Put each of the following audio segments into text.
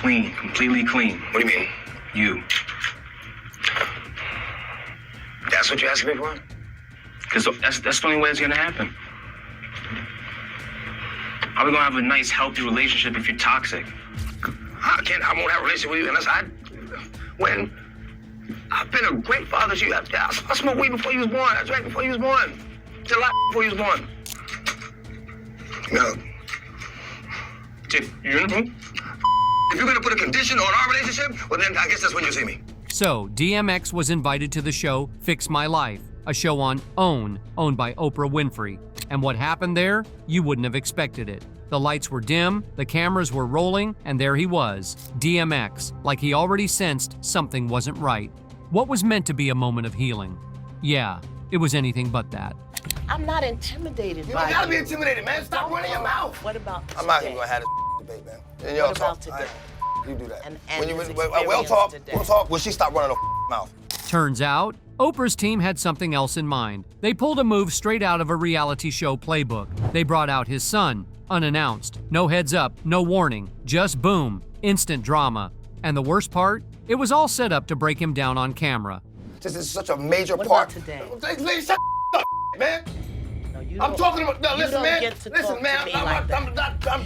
clean, completely clean. What do you mean? You. That's what you're asking me for? Because that's the only way it's gonna happen. How are we gonna have a nice, healthy relationship if you're toxic? I won't have a relationship with you unless when I've been a great father to you. I smoked weed before you was born. I drank before you was born. Did a lot before you was born. No. You're in the If you're gonna put a condition on our relationship, well then I guess that's when you'll see me. So, DMX was invited to the show Fix My Life, a show on OWN, owned by Oprah Winfrey. And what happened there? You wouldn't have expected it. The lights were dim, the cameras were rolling, and there he was, DMX, like he already sensed something wasn't right. What was meant to be a moment of healing? Yeah, it was anything but that. I'm not intimidated by You gotta be intimidated, man. Stop running your mouth. What about today? I'm not even gonna have this debate, man. And y'all What about talk. today? You do that. And when his we'll talk. experience We'll today. talk when she stop running her mouth. Turns out, Oprah's team had something else in mind. They pulled a move straight out of a reality show playbook. They brought out his son, unannounced. No heads up, no warning, just boom, instant drama. And the worst part? It was all set up to break him down on camera. This is such a major What part. about today? Lady, shut up, man. No, you I'm don't- talking about. No, you listen, don't man. get to Listen, talk man. to me I'm like that.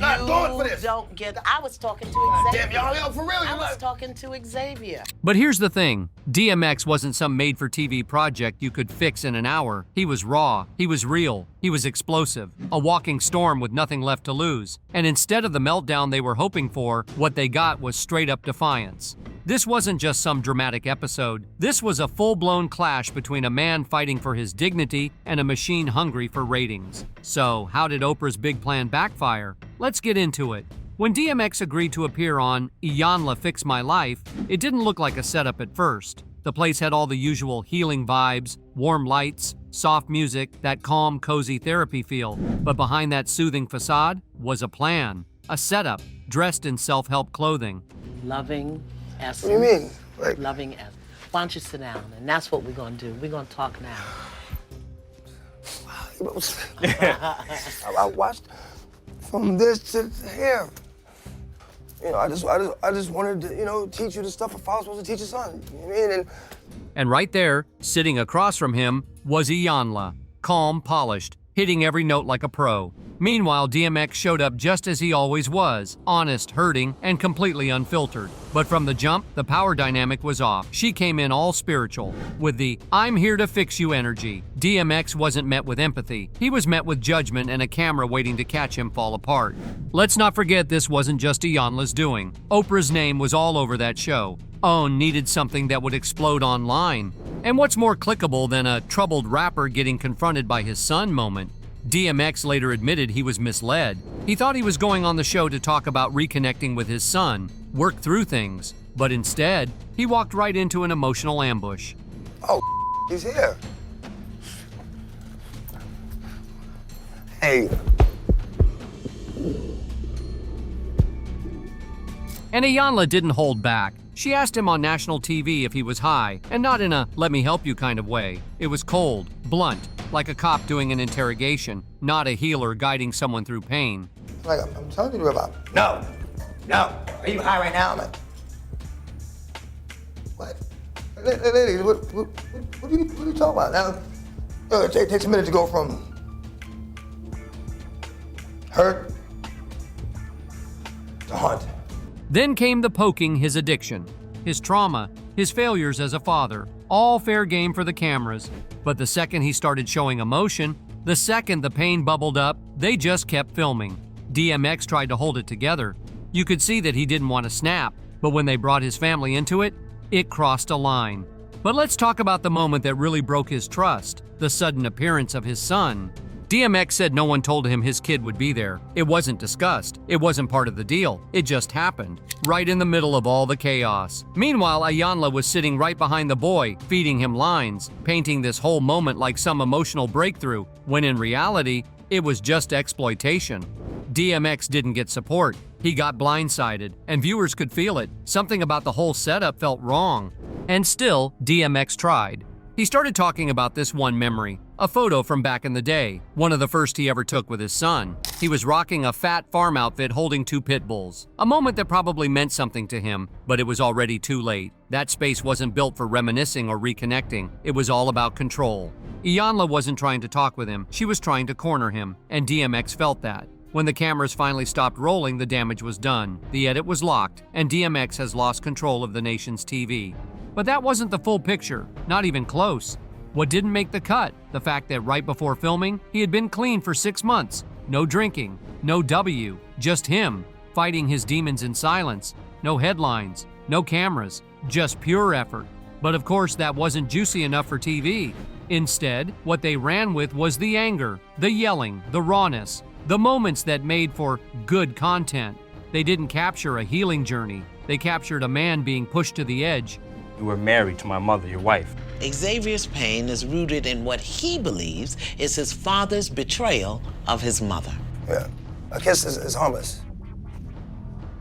not going for this. You don't get. I was talking to Xavier. Damn, y'all, for real. I You was like. talking to Xavier. But here's the thing, DMX wasn't some made-for-TV project you could fix in an hour. He was raw, he was real, he was explosive, a walking storm with nothing left to lose. And instead of the meltdown they were hoping for, what they got was straight-up defiance. This wasn't just some dramatic episode. This was a full-blown clash between a man fighting for his dignity and a machine hungry for ratings. So, how did Oprah's big plan backfire? Let's get into it. When DMX agreed to appear on Iyanla Fix My Life, it didn't look like a setup at first. The place had all the usual healing vibes, warm lights, soft music, that calm, cozy therapy feel. But behind that soothing facade was a plan, a setup, dressed in self-help clothing. Loving essence. What do you mean? Like, Loving essence. Why don't you sit down? And that's what we're gonna do. We're gonna talk now. I watched from this to here. You know, I just wanted to, teach you the stuff a father's supposed to teach his son. You know what I mean? And right there, sitting across from him, was Iyanla, calm, polished, hitting every note like a pro. Meanwhile, DMX showed up just as he always was, honest, hurting, and completely unfiltered. But from the jump, the power dynamic was off. She came in all spiritual, with the "I'm here to fix you" energy. DMX wasn't met with empathy. He was met with judgment and a camera waiting to catch him fall apart. Let's not forget this wasn't just Iyanla's doing. Oprah's name was all over that show. OWN needed something that would explode online. And what's more clickable than a troubled rapper getting confronted by his son moment? DMX later admitted he was misled. He thought he was going on the show to talk about reconnecting with his son, work through things, but instead, he walked right into an emotional ambush. Oh, he's here. Hey. And Iyanla didn't hold back. She asked him on national TV if he was high, and not in a "let me help you" kind of way. It was cold, blunt, like a cop doing an interrogation, not a healer guiding someone through pain. Like I'm telling you about. No. Are you high right now, man? What? Lady, what are you talking about now? It takes a minute to go from hurt to haunt. Then came the poking his addiction, his trauma, his failures as a father, all fair game for the cameras. But the second he started showing emotion, the second the pain bubbled up, they just kept filming. DMX tried to hold it together. You could see that he didn't want to snap, but when they brought his family into it, it crossed a line. But let's talk about the moment that really broke his trust, the sudden appearance of his son. DMX said no one told him his kid would be there. It wasn't discussed. It wasn't part of the deal. It just happened, right in the middle of all the chaos. Meanwhile, Iyanla was sitting right behind the boy, feeding him lines, painting this whole moment like some emotional breakthrough, when in reality, it was just exploitation. DMX didn't get support. He got blindsided, and viewers could feel it. Something about the whole setup felt wrong. And still, DMX tried. He started talking about this one memory, A photo from back in the day, one of the first he ever took with his son. He was rocking a fat farm outfit holding 2 pit bulls. A moment that probably meant something to him, but it was already too late. That space wasn't built for reminiscing or reconnecting. It was all about control. Iyanla wasn't trying to talk with him, she was trying to corner him, and DMX felt that. When the cameras finally stopped rolling, the damage was done. The edit was locked, and DMX has lost control of the nation's TV. But that wasn't the full picture, not even close. What didn't make the cut? The fact that right before filming, he had been clean for 6 months. No drinking, no W, just him, fighting his demons in silence. No headlines, no cameras, just pure effort. But of course, that wasn't juicy enough for TV. Instead, what they ran with was the anger, the yelling, the rawness, the moments that made for good content. They didn't capture a healing journey. They captured a man being pushed to the edge. You were married to my mother, your wife. Xavier's pain is rooted in what he believes is his father's betrayal of his mother. Yeah, a kiss is harmless.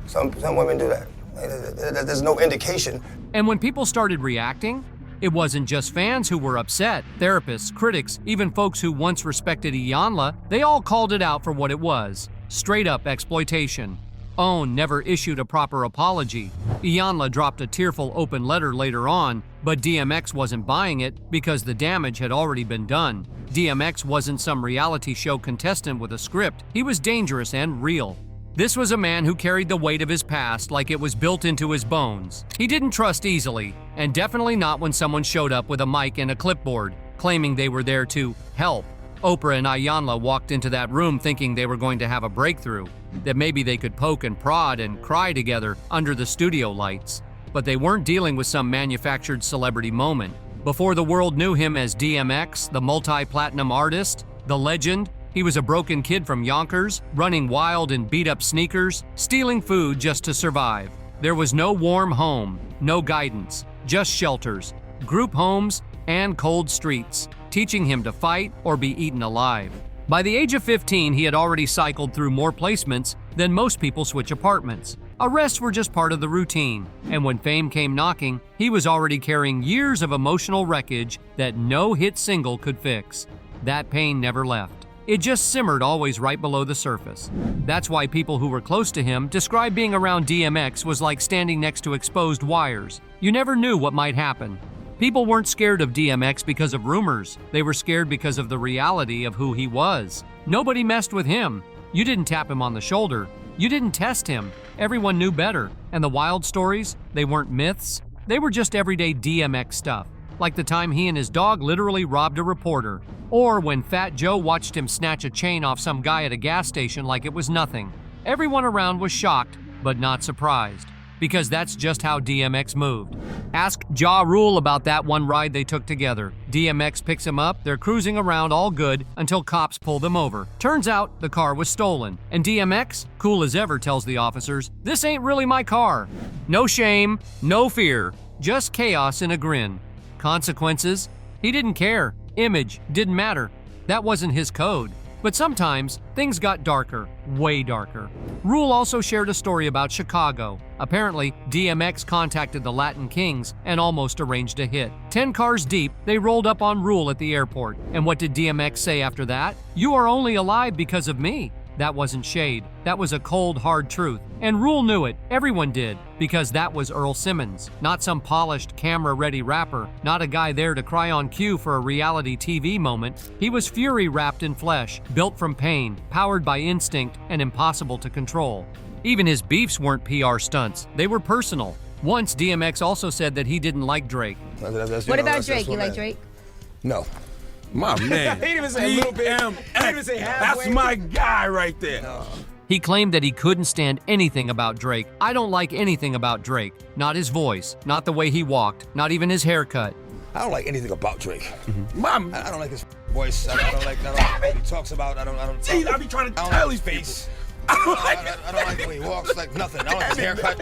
Some women do that. There's no indication. And when people started reacting, it wasn't just fans who were upset. Therapists, critics, even folks who once respected Iyanla, they all called it out for what it was. Straight up exploitation. OWN never issued a proper apology. Iyanla dropped a tearful open letter later on, but DMX wasn't buying it because the damage had already been done. DMX wasn't some reality show contestant with a script. He was dangerous and real. This was a man who carried the weight of his past like it was built into his bones. He didn't trust easily, and definitely not when someone showed up with a mic and a clipboard, claiming they were there to help. Oprah and Iyanla walked into that room thinking they were going to have a breakthrough, that maybe they could poke and prod and cry together under the studio lights. But they weren't dealing with some manufactured celebrity moment. Before the world knew him as DMX, the multi-platinum artist, the legend, he was a broken kid from Yonkers, running wild in beat-up sneakers, stealing food just to survive. There was no warm home, no guidance, just shelters, group homes, and cold streets, teaching him to fight or be eaten alive. By the age of 15, he had already cycled through more placements than most people switch apartments. Arrests were just part of the routine, and when fame came knocking, he was already carrying years of emotional wreckage that no hit single could fix. That pain never left. It just simmered always right below the surface. That's why people who were close to him described being around DMX was like standing next to exposed wires. You never knew what might happen. People weren't scared of DMX because of rumors. They were scared because of the reality of who he was. Nobody messed with him. You didn't tap him on the shoulder. You didn't test him. Everyone knew better. And the wild stories, they weren't myths. They were just everyday DMX stuff. Like the time he and his dog literally robbed a reporter. Or when Fat Joe watched him snatch a chain off some guy at a gas station like it was nothing. Everyone around was shocked, but not surprised. Because that's just how DMX moved. Ask Ja Rule about that one ride they took together. DMX picks him up, they're cruising around all good until cops pull them over. Turns out the car was stolen, and DMX, cool as ever, tells the officers, "This ain't really my car." No shame, no fear, just chaos in a grin. Consequences? He didn't care. Image didn't matter. That wasn't his code. But sometimes, things got darker, way darker. Rule also shared a story about Chicago. Apparently, DMX contacted the Latin Kings and almost arranged a hit. 10 cars deep, they rolled up on Rule at the airport. And what did DMX say after that? "You are only alive because of me." That wasn't shade. That was a cold, hard truth. And Rule knew it. Everyone did. Because that was Earl Simmons. Not some polished, camera-ready rapper. Not a guy there to cry on cue for a reality TV moment. He was fury wrapped in flesh, built from pain, powered by instinct, and impossible to control. Even his beefs weren't PR stunts. They were personal. Once, DMX also said that he didn't like Drake. What about Drake? You like Drake? No. My man. He didn't even say a little bit. He didn't even say halfway. That's my guy right there. No. He claimed that he couldn't stand anything about Drake. "I don't like anything about Drake. Not his voice, not the way he walked, not even his haircut." I don't like anything about Drake. My I don't like his voice. I don't like what he talks about. I don't. Jeez, I be trying to I don't tell like these his people. face. I don't like I don't like the way he walks. Like nothing. I don't like his haircut.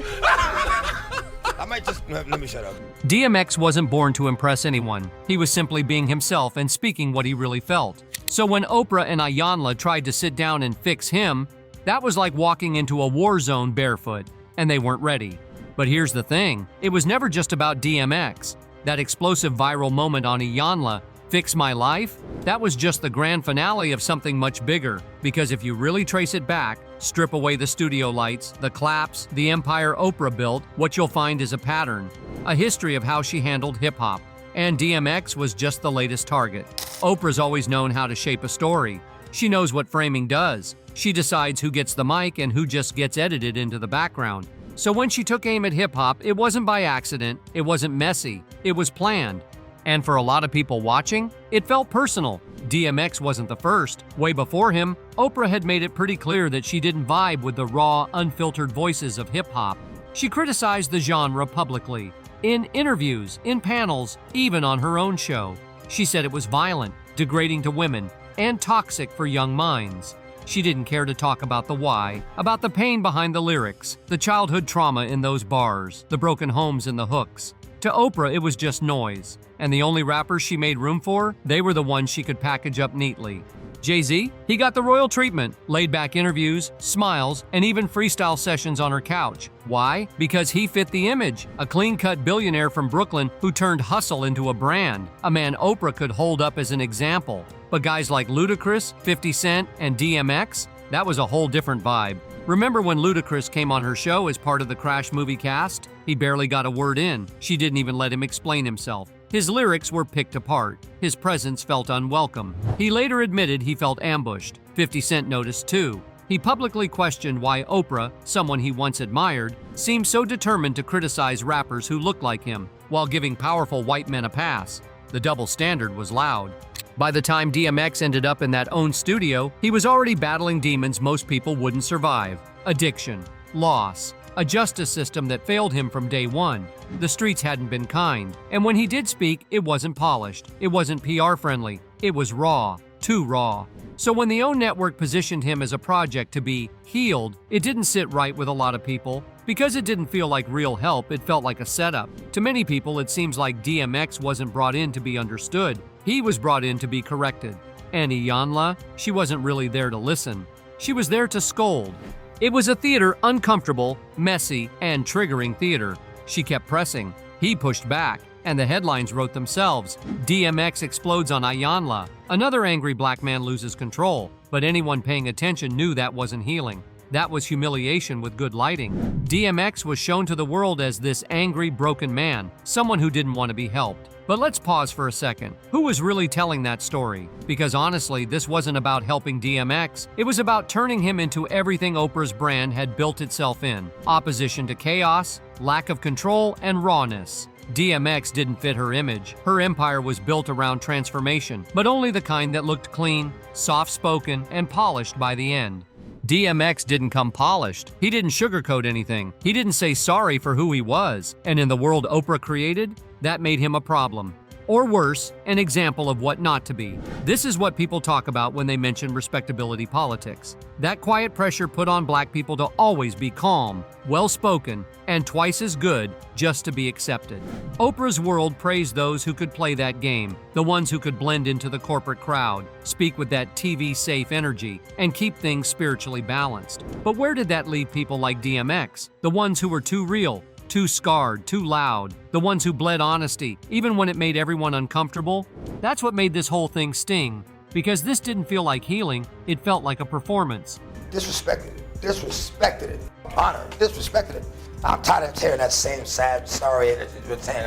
I might just let me shut up. DMX wasn't born to impress anyone. He was simply being himself and speaking what he really felt. So when Oprah and Iyanla tried to sit down and fix him, that was like walking into a war zone barefoot, and they weren't ready. But here's the thing, it was never just about DMX. That explosive viral moment on Iyanla, Fix My Life? That was just the grand finale of something much bigger, because if you really trace it back, strip away the studio lights, the claps, the empire Oprah built, what you'll find is a pattern, a history of how she handled hip-hop. And DMX was just the latest target. Oprah's always known how to shape a story. She knows what framing does. She decides who gets the mic and who just gets edited into the background. So when she took aim at hip-hop, it wasn't by accident, it wasn't messy, it was planned. And for a lot of people watching, it felt personal. DMX wasn't the first. Way before him, Oprah had made it pretty clear that she didn't vibe with the raw, unfiltered voices of hip-hop. She criticized the genre publicly, in interviews, in panels, even on her own show. She said it was violent, degrading to women, and toxic for young minds. She didn't care to talk about the why, about the pain behind the lyrics, the childhood trauma in those bars, the broken homes and the hooks. To Oprah, it was just noise. And the only rappers she made room for, they were the ones she could package up neatly. Jay-Z? He got the royal treatment, laid-back interviews, smiles, and even freestyle sessions on her couch. Why? Because he fit the image, a clean-cut billionaire from Brooklyn who turned hustle into a brand, a man Oprah could hold up as an example. But guys like Ludacris, 50 Cent, and DMX? That was a whole different vibe. Remember when Ludacris came on her show as part of the Crash movie cast? He barely got a word in. She didn't even let him explain himself. His lyrics were picked apart. His presence felt unwelcome. He later admitted he felt ambushed. 50 Cent noticed too. He publicly questioned why Oprah, someone he once admired, seemed so determined to criticize rappers who looked like him, while giving powerful white men a pass. The double standard was loud. By the time DMX ended up in that own studio, he was already battling demons most people wouldn't survive. Addiction, loss, a justice system that failed him from day one. The streets hadn't been kind, and when he did speak, it wasn't polished. It wasn't PR-friendly. It was raw, too raw. So when the OWN network positioned him as a project to be healed, it didn't sit right with a lot of people. Because it didn't feel like real help, it felt like a setup. To many people, it seems like DMX wasn't brought in to be understood. He was brought in to be corrected. And Iyanla, she wasn't really there to listen. She was there to scold. It was a theater uncomfortable, messy, and triggering theater. She kept pressing. He pushed back, and the headlines wrote themselves. DMX explodes on Iyanla. Another angry black man loses control, but anyone paying attention knew that wasn't healing. That was humiliation with good lighting. DMX was shown to the world as this angry, broken man, someone who didn't want to be helped. But let's pause for a second. Who was really telling that story? Because honestly, this wasn't about helping DMX. It was about turning him into everything Oprah's brand had built itself in. Opposition to chaos, lack of control, and rawness. DMX didn't fit her image. Her empire was built around transformation, but only the kind that looked clean, soft-spoken, and polished by the end. DMX didn't come polished. He didn't sugarcoat anything. He didn't say sorry for who he was. And in the world Oprah created, that made him a problem. Or worse, an example of what not to be. This is what people talk about when they mention respectability politics. That quiet pressure put on black people to always be calm, well-spoken, and twice as good just to be accepted. Oprah's world praised those who could play that game, the ones who could blend into the corporate crowd, speak with that TV-safe energy, and keep things spiritually balanced. But where did that leave people like DMX, the ones who were too real, too scarred, too loud, the ones who bled honesty, even when it made everyone uncomfortable? That's what made this whole thing sting, because this didn't feel like healing, it felt like a performance. Disrespected it, honored it, disrespected it. I'm tired of hearing that same sad story and saying,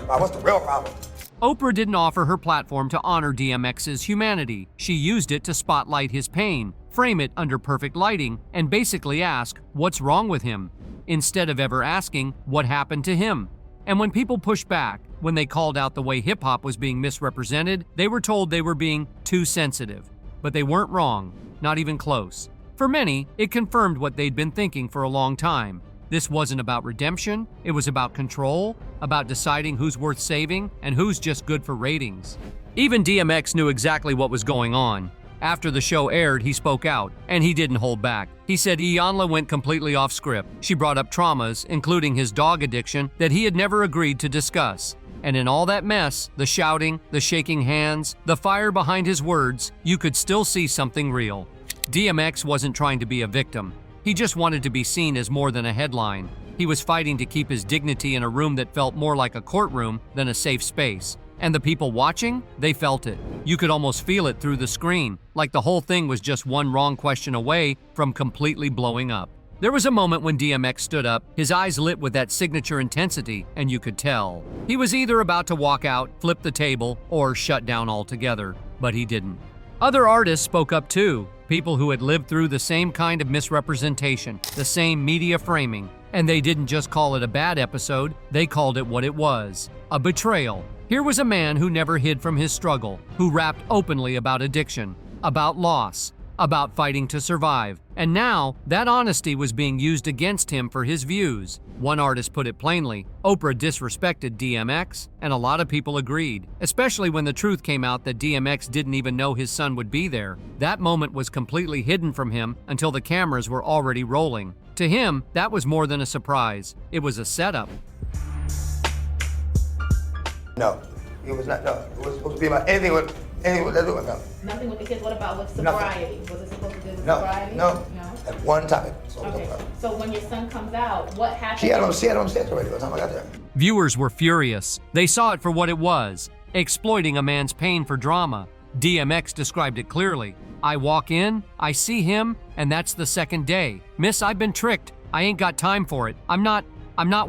what's the real problem? Oprah didn't offer her platform to honor DMX's humanity. She used it to spotlight his pain, frame it under perfect lighting, and basically ask, what's wrong with him? Instead of ever asking, what happened to him? And when people pushed back, when they called out the way hip-hop was being misrepresented, they were told they were being too sensitive. But they weren't wrong, not even close. For many, it confirmed what they'd been thinking for a long time. This wasn't about redemption, it was about control, about deciding who's worth saving and who's just good for ratings. Even DMX knew exactly what was going on. After the show aired, he spoke out, and he didn't hold back. He said Iyanla went completely off script. She brought up traumas, including his dog addiction, that he had never agreed to discuss. And in all that mess, the shouting, the shaking hands, the fire behind his words, you could still see something real. DMX wasn't trying to be a victim. He just wanted to be seen as more than a headline. He was fighting to keep his dignity in a room that felt more like a courtroom than a safe space. And the people watching, they felt it. You could almost feel it through the screen, like the whole thing was just one wrong question away from completely blowing up. There was a moment when DMX stood up, his eyes lit with that signature intensity, and you could tell. He was either about to walk out, flip the table, or shut down altogether, but he didn't. Other artists spoke up too, people who had lived through the same kind of misrepresentation, the same media framing, and they didn't just call it a bad episode, they called it what it was, a betrayal. Here was a man who never hid from his struggle, who rapped openly about addiction, about loss, about fighting to survive, and now that honesty was being used against him for his views. One artist put it plainly, Oprah disrespected DMX, and a lot of people agreed, especially when the truth came out that DMX didn't even know his son would be there. That moment was completely hidden from him until the cameras were already rolling. To him, that was more than a surprise. It was a setup. No, it was not. No, it was supposed to be about anything with that do with them. Nothing with the kids. What about with sobriety? Was it supposed to do with No, sobriety? no. At one topic. Okay. So when your son comes out, what happens? She had on stage already by the time I got there. Viewers were furious. They saw it for what it was, exploiting a man's pain for drama. DMX described it clearly. I walk in, I see him, and that's the second day. Miss, I've been tricked. I ain't got time for it. I'm not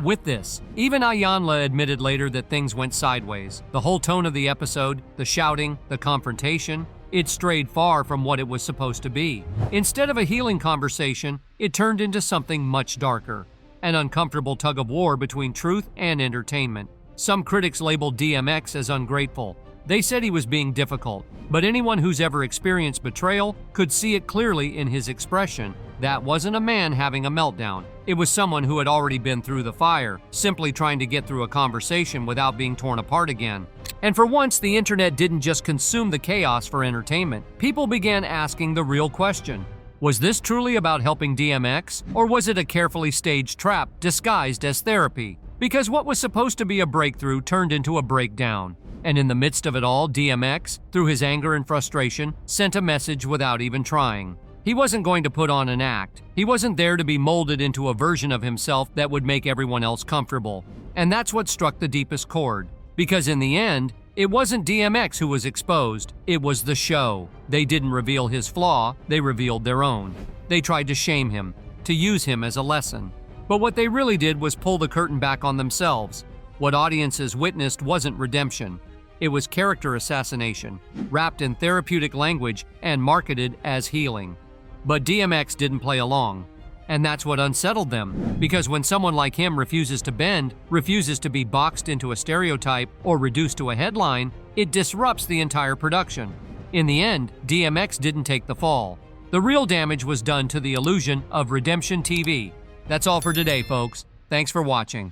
with this. Even Ayanla admitted later that things went sideways. The whole tone of the episode, the shouting, the confrontation, it strayed far from what it was supposed to be. Instead of a healing conversation, it turned into something much darker. An uncomfortable tug of war between truth and entertainment. Some critics labeled DMX as ungrateful. They said he was being difficult, but anyone who's ever experienced betrayal could see it clearly in his expression. That wasn't a man having a meltdown. It was someone who had already been through the fire, simply trying to get through a conversation without being torn apart again. And for once, the internet didn't just consume the chaos for entertainment. People began asking the real question. Was this truly about helping DMX, or was it a carefully staged trap disguised as therapy? Because what was supposed to be a breakthrough turned into a breakdown. And in the midst of it all, DMX, through his anger and frustration, sent a message without even trying. He wasn't going to put on an act. He wasn't there to be molded into a version of himself that would make everyone else comfortable. And that's what struck the deepest chord. Because in the end, it wasn't DMX who was exposed, it was the show. They didn't reveal his flaw, they revealed their own. They tried to shame him, to use him as a lesson. But what they really did was pull the curtain back on themselves. What audiences witnessed wasn't redemption. It was character assassination, wrapped in therapeutic language and marketed as healing. But DMX didn't play along. And that's what unsettled them, because when someone like him refuses to bend, refuses to be boxed into a stereotype or reduced to a headline, it disrupts the entire production. In the end, DMX didn't take the fall. The real damage was done to the illusion of redemption TV. That's all for today, folks. Thanks for watching.